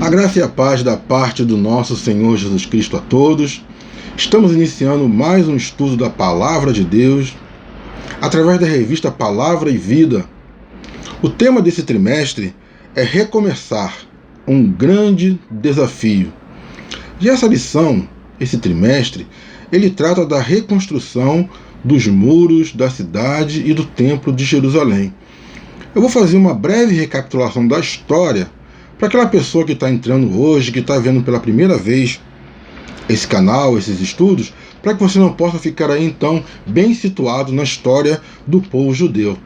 A graça e a paz da parte do nosso Senhor Jesus Cristo a todos. Estamos iniciando mais um estudo da Palavra de Deus, através da revista Palavra e Vida. O tema desse trimestre é recomeçar, um grande desafio. E essa lição, esse trimestre, ele trata da reconstrução dos muros da cidade e do Templo de Jerusalém. Eu vou fazer uma breve recapitulação da história para aquela pessoa que está entrando hoje, que está vendo pela primeira vez esse canal, esses estudos, para que você não possa ficar aí então bem situado na história do povo judeu.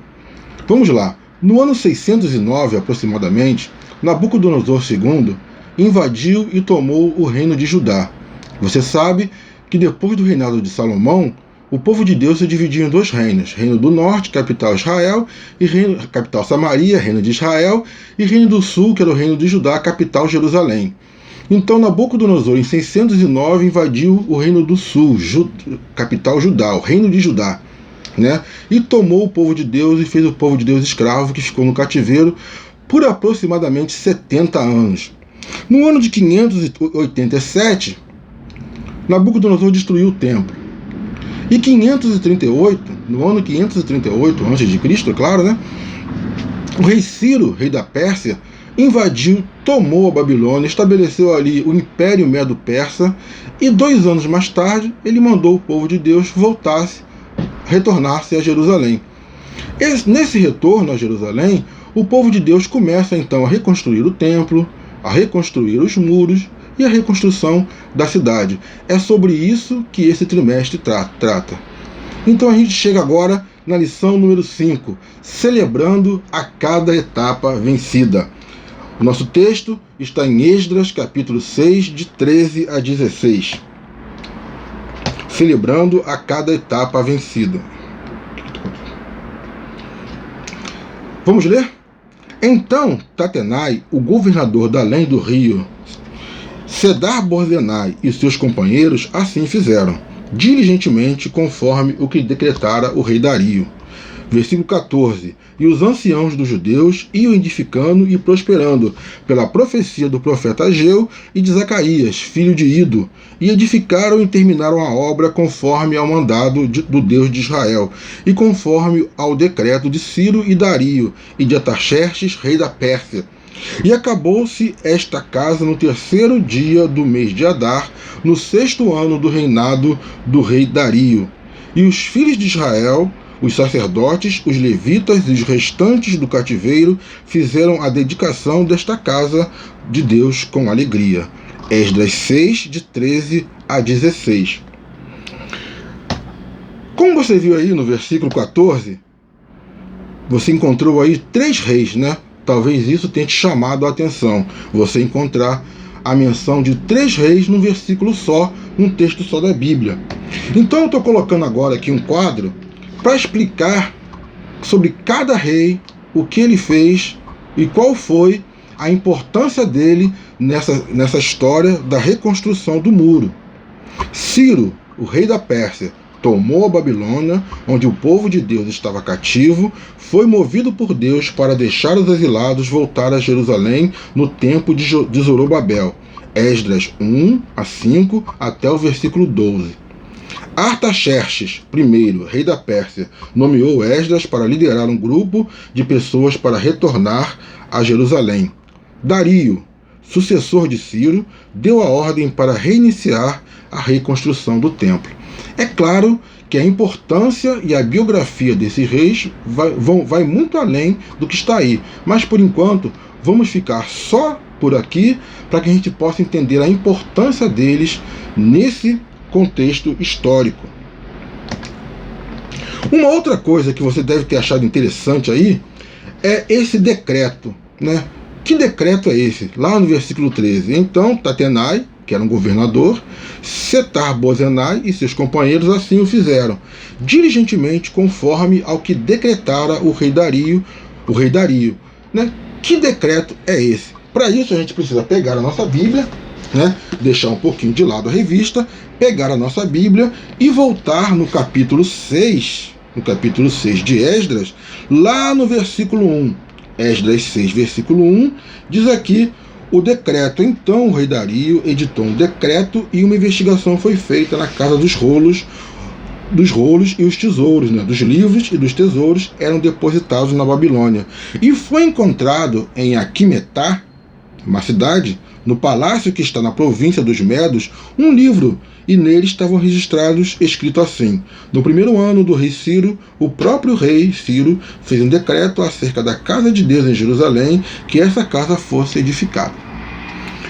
Vamos lá. No ano 609 aproximadamente, Nabucodonosor II invadiu e tomou o reino de Judá. Você sabe que depois do reinado de Salomão, o povo de Deus se dividiu em dois reinos: Reino do Norte, capital Israel, e capital Samaria, Reino de Israel, e Reino do Sul, que era o Reino de Judá, capital Jerusalém. Então Nabucodonosor, em 609, invadiu o Reino do Sul, capital Judá, o Reino de Judá, e tomou o povo de Deus e fez o povo de Deus escravo, que ficou no cativeiro por aproximadamente 70 anos. No ano de 587, Nabucodonosor destruiu o templo. E 538, no ano 538 a.C., é claro, o rei Ciro, rei da Pérsia, invadiu, tomou a Babilônia, estabeleceu ali o Império Medo-Persa, e 2 anos mais tarde ele mandou o povo de Deus retornar-se a Jerusalém. Nesse retorno a Jerusalém, o povo de Deus começa então a reconstruir o templo, a reconstruir os muros e a reconstrução da cidade. É sobre isso que esse trimestre trata. Então a gente chega agora na lição número 5, celebrando a cada etapa vencida. O nosso texto está em Esdras, capítulo 6, de 13 a 16. Celebrando a cada etapa vencida. Vamos ler? Então Tatenai, o governador da além do rio, Sedar-Bozenai e seus companheiros assim fizeram, diligentemente conforme o que decretara o rei Dario. Versículo 14. E os anciãos dos judeus iam edificando e prosperando, pela profecia do profeta Ageu e de Zacarias, filho de Ido, e edificaram e terminaram a obra conforme ao mandado do Deus de Israel, e conforme ao decreto de Ciro e Dario, e de Artaxerxes, rei da Pérsia. E acabou-se esta casa no 3º dia do mês de Adar, no 6º ano do reinado do rei Dario. E os filhos de Israel, os sacerdotes, os levitas e os restantes do cativeiro fizeram a dedicação desta casa de Deus com alegria. Esdras 6, de 13 a 16. Como você viu aí no versículo 14, você encontrou aí 3 reis, Talvez isso tenha te chamado a atenção, você encontrar a menção de 3 reis num versículo só, num texto só da Bíblia. Então eu estou colocando agora aqui um quadro para explicar sobre cada rei, o que ele fez e qual foi a importância dele nessa história da reconstrução do muro. Ciro, o rei da Pérsia, tomou a Babilônia, onde o povo de Deus estava cativo, foi movido por Deus para deixar os exilados voltar a Jerusalém no tempo de Zorobabel. Esdras 1 a 5 até o versículo 12. Artaxerxes I, rei da Pérsia, nomeou Esdras para liderar um grupo de pessoas para retornar a Jerusalém. Dario, sucessor de Ciro, deu a ordem para reiniciar a reconstrução do templo. É claro que a importância e a biografia desses reis vai muito além do que está aí, mas por enquanto vamos ficar só por aqui para que a gente possa entender a importância deles nesse contexto histórico. Uma outra coisa que você deve ter achado interessante aí é esse decreto, Que decreto é esse? Lá no versículo 13. Então Tatenai, que era um governador, Setar-Bozenai e seus companheiros assim o fizeram, diligentemente conforme ao que decretara o rei Dario. Que decreto é esse? Para isso a gente precisa pegar a nossa Bíblia, deixar um pouquinho de lado a revista, pegar a nossa Bíblia e voltar no capítulo 6 de Esdras, lá no versículo 1. Esdras 6, versículo 1, diz aqui o decreto. Então o rei Dario editou um decreto e uma investigação foi feita na casa dos rolos e os tesouros, né, dos livros e dos tesouros eram depositados na Babilônia. E foi encontrado em Aquimetá, uma cidade, no palácio que está na província dos Medos, um livro, e nele estavam registrados, escrito assim: no primeiro ano do rei Ciro, o próprio rei Ciro fez um decreto acerca da casa de Deus em Jerusalém, que essa casa fosse edificada.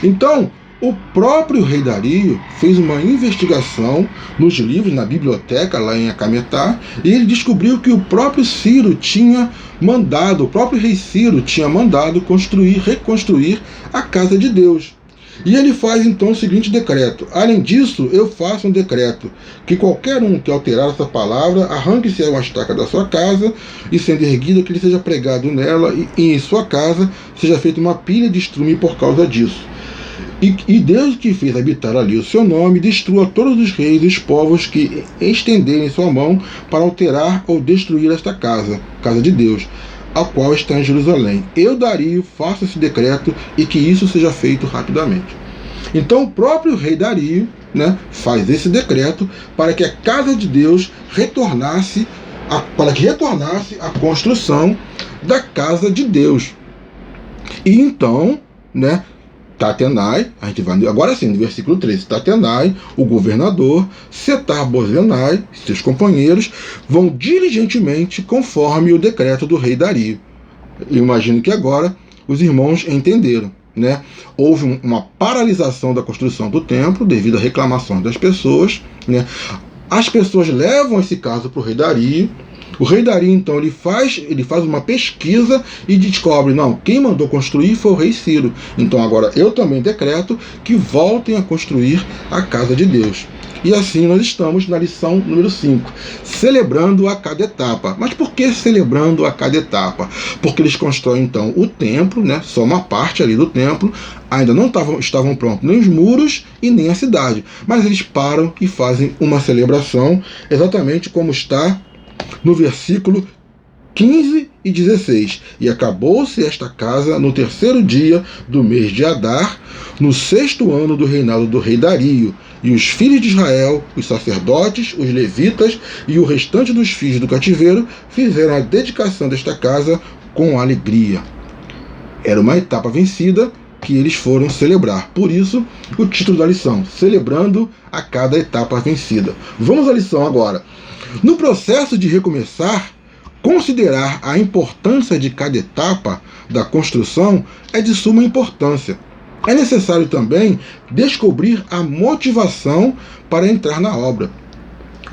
Então, o próprio rei Dario fez uma investigação nos livros, na biblioteca lá em Acametá, e ele descobriu que o próprio Ciro tinha mandado, o próprio rei Ciro tinha mandado reconstruir a casa de Deus. E ele faz então o seguinte decreto: além disso, eu faço um decreto que qualquer um que alterar essa palavra, arranque-se uma estaca da sua casa, e sendo erguida, que ele seja pregado nela, e em sua casa seja feita uma pilha de estrume por causa disso. E Deus que fez habitar ali o seu nome, destrua todos os reis e os povos que estenderem sua mão para alterar ou destruir esta casa de Deus, a qual está em Jerusalém. Eu, Dario, faço esse decreto e que isso seja feito rapidamente. Então o próprio rei Dario, né, faz esse decreto para que a casa de Deus retornasse a construção da casa de Deus. E então, né, Tatenai, a gente vai agora sim, no versículo 13, Tatenai, o governador, Setar-Bozenai e seus companheiros vão diligentemente conforme o decreto do rei Dario. Eu imagino que agora os irmãos entenderam, né? Houve uma paralisação da construção do templo devido a reclamações das pessoas, né? As pessoas levam esse caso para o rei Dario. O rei Dario, então, ele faz uma pesquisa e descobre, não, quem mandou construir foi o rei Ciro. Então agora eu também decreto que voltem a construir a casa de Deus. E assim nós estamos na lição número 5, celebrando a cada etapa. Mas por que celebrando a cada etapa? Porque eles constroem então o templo, né, só uma parte ali do templo, ainda não estavam prontos nem os muros e nem a cidade. Mas eles param e fazem uma celebração, exatamente como está no versículo 15 e 16. E acabou-se esta casa no terceiro dia do mês de Adar, no 6º ano do reinado do rei Dario. E os filhos de Israel, os sacerdotes, os levitas e o restante dos filhos do cativeiro fizeram a dedicação desta casa com alegria. Era uma etapa vencida que eles foram celebrar. Por isso, o título da lição: celebrando a cada etapa vencida. Vamos à lição agora. No processo de recomeçar, considerar a importância de cada etapa da construção é de suma importância. É necessário também descobrir a motivação para entrar na obra.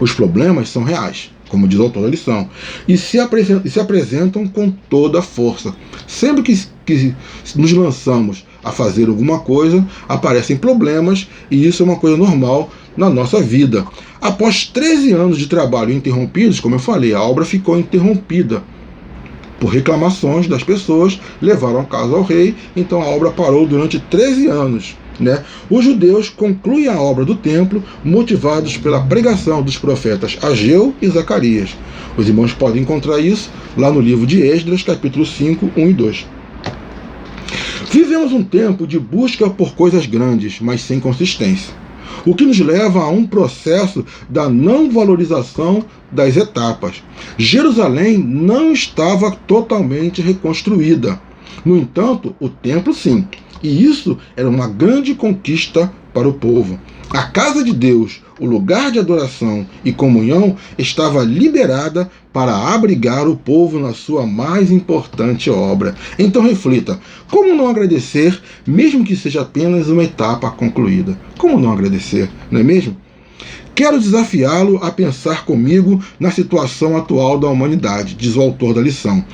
Os problemas são reais, como diz o autor da lição, e se apresentam com toda a força. Sempre que nos lançamos a fazer alguma coisa, aparecem problemas, e isso é uma coisa normal na nossa vida. Após 13 anos de trabalho interrompidos, como eu falei, a obra ficou interrompida por reclamações das pessoas, levaram o caso ao rei, então a obra parou durante 13 anos. Né? Os judeus concluem a obra do templo motivados pela pregação dos profetas Ageu e Zacarias. Os irmãos podem encontrar isso lá no livro de Esdras, capítulo 5, 1 e 2. Vivemos um tempo de busca por coisas grandes, mas sem consistência, o que nos leva a um processo da não valorização das etapas. Jerusalém não estava totalmente reconstruída. No entanto, o templo sim. E isso era uma grande conquista para o povo. A casa de Deus, o lugar de adoração e comunhão, estava liberada para abrigar o povo na sua mais importante obra. Então reflita, como não agradecer, mesmo que seja apenas uma etapa concluída? Como não agradecer, não é mesmo? Quero desafiá-lo a pensar comigo na situação atual da humanidade, diz o autor da lição.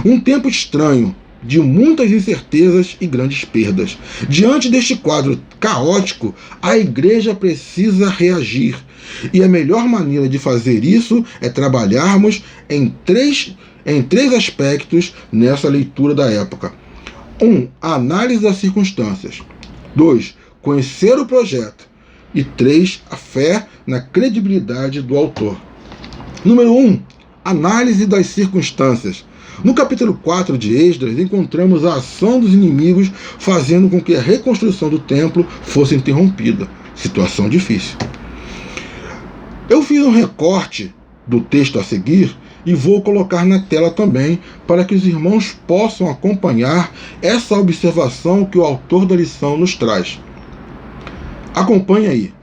Um tempo estranho, de muitas incertezas e grandes perdas. Diante deste quadro caótico, a igreja precisa reagir. E a melhor maneira de fazer isso é trabalharmos em três aspectos nessa leitura da época. 1. A análise das circunstâncias. 2. Conhecer o projeto. E 3. A fé na credibilidade do autor. Número 1. Análise das circunstâncias. No capítulo 4 de Esdras, encontramos a ação dos inimigos fazendo com que a reconstrução do templo fosse interrompida. Situação difícil. Eu fiz um recorte do texto a seguir e vou colocar na tela também para que os irmãos possam acompanhar essa observação que o autor da lição nos traz. Acompanhe aí.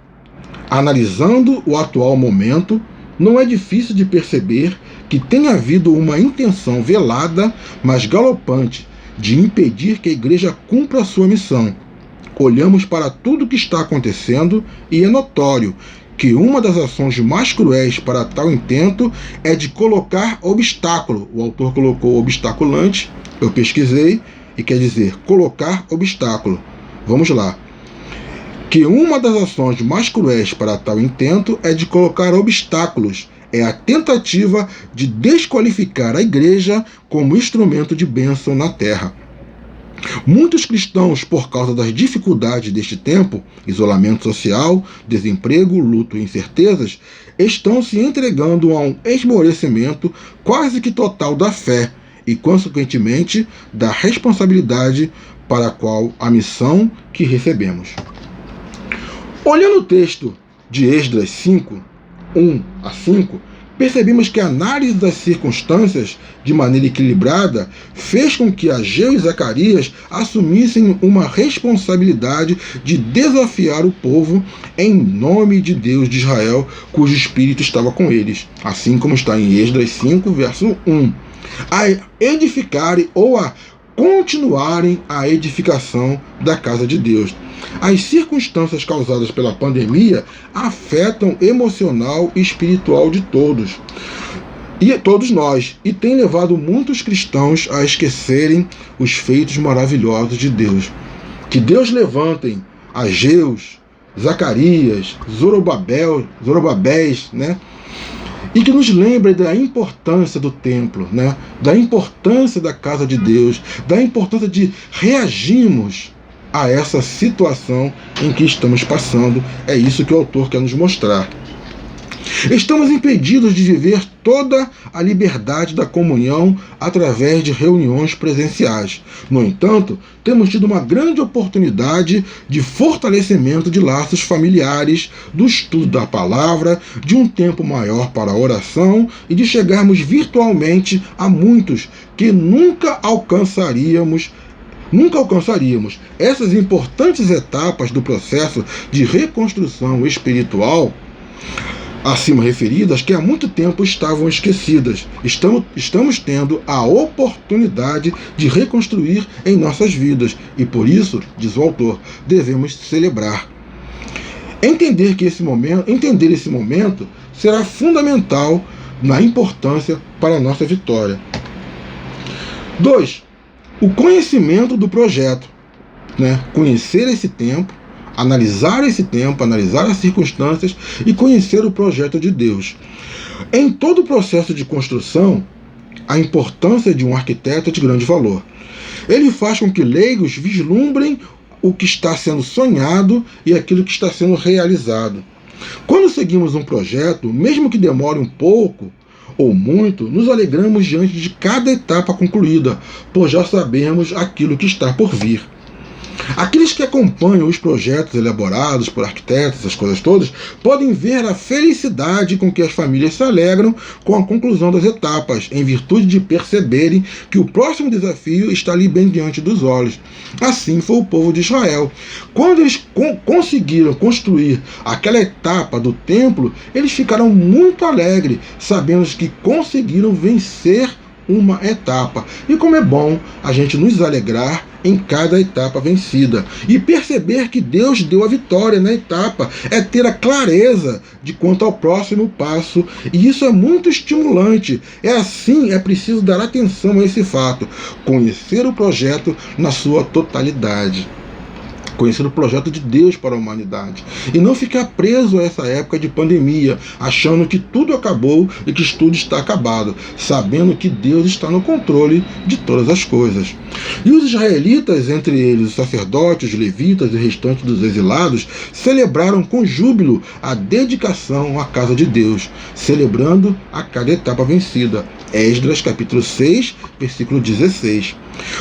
Analisando o atual momento, não é difícil de perceber que tem havido uma intenção velada, mas galopante, de impedir que a igreja cumpra a sua missão. Olhamos para tudo o que está acontecendo e é notório que uma das ações mais cruéis para tal intento é de colocar obstáculo. O autor colocou obstaculante, eu pesquisei, e quer dizer colocar obstáculo. Vamos lá. Que uma das ações mais cruéis para tal intento é de colocar obstáculos. É a tentativa de desqualificar a igreja como instrumento de bênção na terra. Muitos cristãos, por causa das dificuldades deste tempo, isolamento social, desemprego, luto e incertezas, estão se entregando a um esmorecimento quase que total da fé e, consequentemente, da responsabilidade para a qual a missão que recebemos. Olhando o texto de Esdras 5, 1 a 5, percebemos que a análise das circunstâncias de maneira equilibrada fez com que Ageu e Zacarias assumissem uma responsabilidade de desafiar o povo em nome de Deus de Israel, cujo espírito estava com eles, assim como está em Esdras 5, verso 1, a edificarem ou a continuarem a edificação da casa de Deus. As circunstâncias causadas pela pandemia afetam emocional e espiritual de todos nós, e tem levado muitos cristãos a esquecerem os feitos maravilhosos de Deus. Que Deus levantem Ageus, Zacarias, Zorobabéis, né? E que nos lembre da importância do templo, né? Da importância da casa de Deus, da importância de reagirmos a essa situação em que estamos passando. É isso que o autor quer nos mostrar. Estamos impedidos de viver toda a liberdade da comunhão através de reuniões presenciais. No entanto, temos tido uma grande oportunidade de fortalecimento de laços familiares, do estudo da palavra, de um tempo maior para a oração e de chegarmos virtualmente a muitos que nunca alcançaríamos essas importantes etapas do processo de reconstrução espiritual acima referidas, que há muito tempo estavam esquecidas. Estamos tendo a oportunidade de reconstruir em nossas vidas e por isso, diz o autor, devemos celebrar. Entender esse momento será fundamental na importância para a nossa vitória. 2. O conhecimento do projeto, né? Conhecer esse tempo, analisar as circunstâncias e conhecer o projeto de Deus. Em todo o processo de construção, a importância de um arquiteto é de grande valor. Ele faz com que leigos vislumbrem o que está sendo sonhado e aquilo que está sendo realizado. Quando seguimos um projeto, mesmo que demore um pouco ou muito, nos alegramos diante de cada etapa concluída, pois já sabemos aquilo que está por vir. Aqueles que acompanham os projetos elaborados por arquitetos, essas coisas todas, podem ver a felicidade com que as famílias se alegram com a conclusão das etapas, em virtude de perceberem que o próximo desafio está ali bem diante dos olhos. Assim foi o povo de Israel. Quando eles conseguiram construir aquela etapa do templo, eles ficaram muito alegres, sabendo que conseguiram vencer uma etapa. E como é bom a gente nos alegrar em cada etapa vencida e perceber que Deus deu a vitória na etapa, é ter a clareza de quanto ao próximo passo, e isso é muito estimulante. É preciso dar atenção a esse fato, conhecer o projeto na sua totalidade. conhecer o projeto de Deus para a humanidade e não ficar preso a essa época de pandemia, achando que tudo acabou e que tudo está acabado, sabendo que Deus está no controle de todas as coisas. E os israelitas, entre eles os sacerdotes, os levitas e o restante dos exilados, celebraram com júbilo a dedicação à casa de Deus, celebrando a cada etapa vencida. Esdras capítulo 6, versículo 16.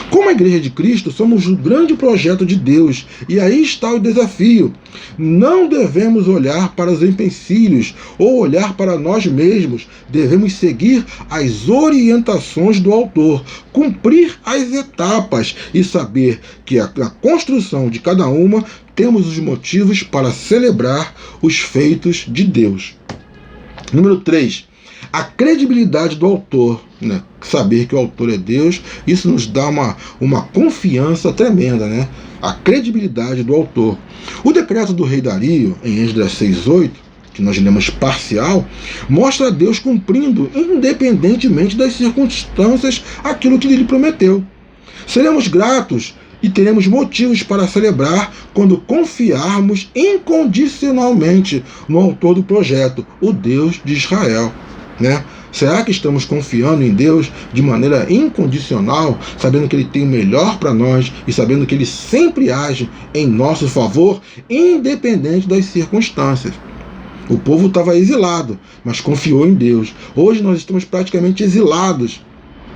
Como a Igreja de Cristo, somos o grande projeto de Deus, e aí está o desafio. Não devemos olhar para os empecilhos ou olhar para nós mesmos, devemos seguir as orientações do autor, cumprir as etapas e saber que na construção de cada uma temos os motivos para celebrar os feitos de Deus. Número 3. A credibilidade do autor, né? Saber que o autor é Deus, isso nos dá uma confiança tremenda, né? A credibilidade do autor. O decreto do rei Dario, em Esdras 6:8, que nós lemos parcial, mostra Deus cumprindo, independentemente das circunstâncias, aquilo que ele prometeu. Seremos gratos e teremos motivos para celebrar quando confiarmos incondicionalmente no autor do projeto, o Deus de Israel. Né? Será que estamos confiando em Deus de maneira incondicional, sabendo que Ele tem o melhor para nós e sabendo que Ele sempre age em nosso favor, independente das circunstâncias? O povo estava exilado, mas confiou em Deus. Hoje nós estamos praticamente exilados,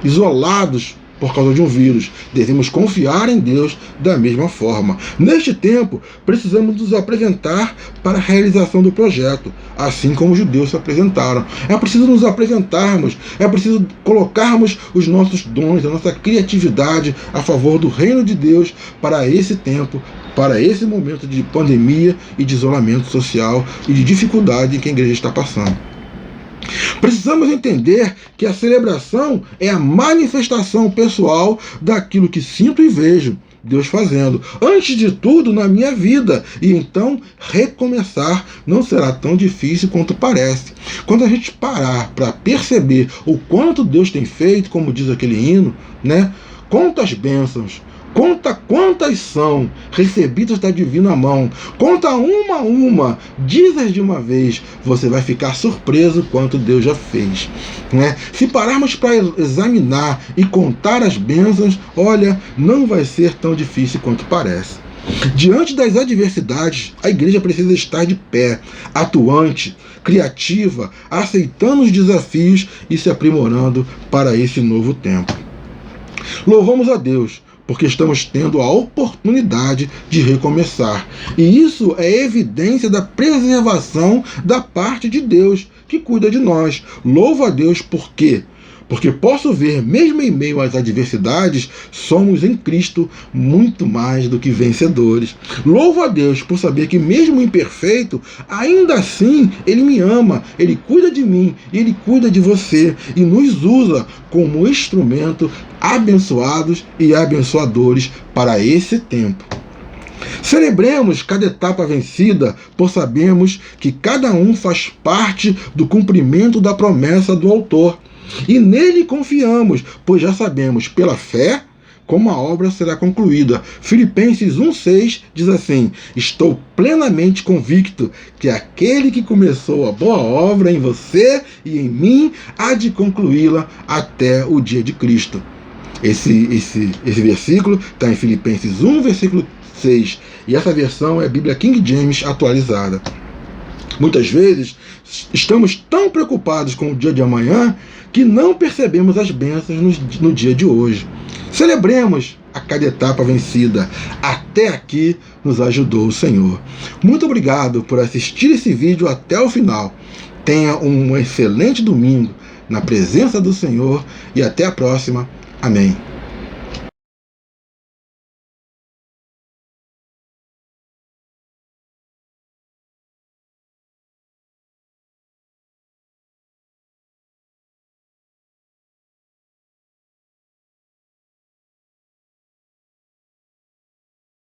isolados por causa de um vírus. Devemos confiar em Deus da mesma forma. Neste tempo, precisamos nos apresentar para a realização do projeto, assim como os judeus se apresentaram. É preciso nos apresentarmos, é preciso colocarmos os nossos dons, a nossa criatividade a favor do reino de Deus para esse tempo, para esse momento de pandemia e de isolamento social e de dificuldade em que a igreja está passando. Precisamos entender que a celebração é a manifestação pessoal daquilo que sinto e vejo Deus fazendo, antes de tudo na minha vida, e então recomeçar não será tão difícil quanto parece. Quando a gente parar para perceber o quanto Deus tem feito, como diz aquele hino, né? Quantas bênçãos, conta quantas são recebidas da divina mão, conta uma a uma, dizes de uma vez, você vai ficar surpreso quanto Deus já fez. Né? Se pararmos para examinar e contar as bênçãos, olha, não vai ser tão difícil quanto parece. Diante das adversidades, a igreja precisa estar de pé, atuante, criativa, aceitando os desafios e se aprimorando para esse novo tempo. Louvamos a Deus, porque estamos tendo a oportunidade de recomeçar. E isso é evidência da preservação da parte de Deus, que cuida de nós. Louvo a Deus por quê? Porque posso ver, mesmo em meio às adversidades, somos em Cristo muito mais do que vencedores. Louvo a Deus por saber que mesmo imperfeito, ainda assim Ele me ama, Ele cuida de mim, Ele cuida de você e nos usa como instrumento abençoados e abençoadores para esse tempo. Celebremos cada etapa vencida, pois sabemos que cada um faz parte do cumprimento da promessa do autor. E nele confiamos, pois já sabemos pela fé como a obra será concluída. Filipenses 1,6 diz assim: estou plenamente convicto que aquele que começou a boa obra em você e em mim há de concluí-la até o dia de Cristo. Esse versículo está em Filipenses 1, versículo 6. E essa versão é a Bíblia King James atualizada. Muitas vezes estamos tão preocupados com o dia de amanhã que não percebemos as bênçãos no dia de hoje. Celebremos a cada etapa vencida. Até aqui nos ajudou o Senhor. Muito obrigado por assistir esse vídeo até o final. Tenha um excelente domingo na presença do Senhor e até a próxima. Amém.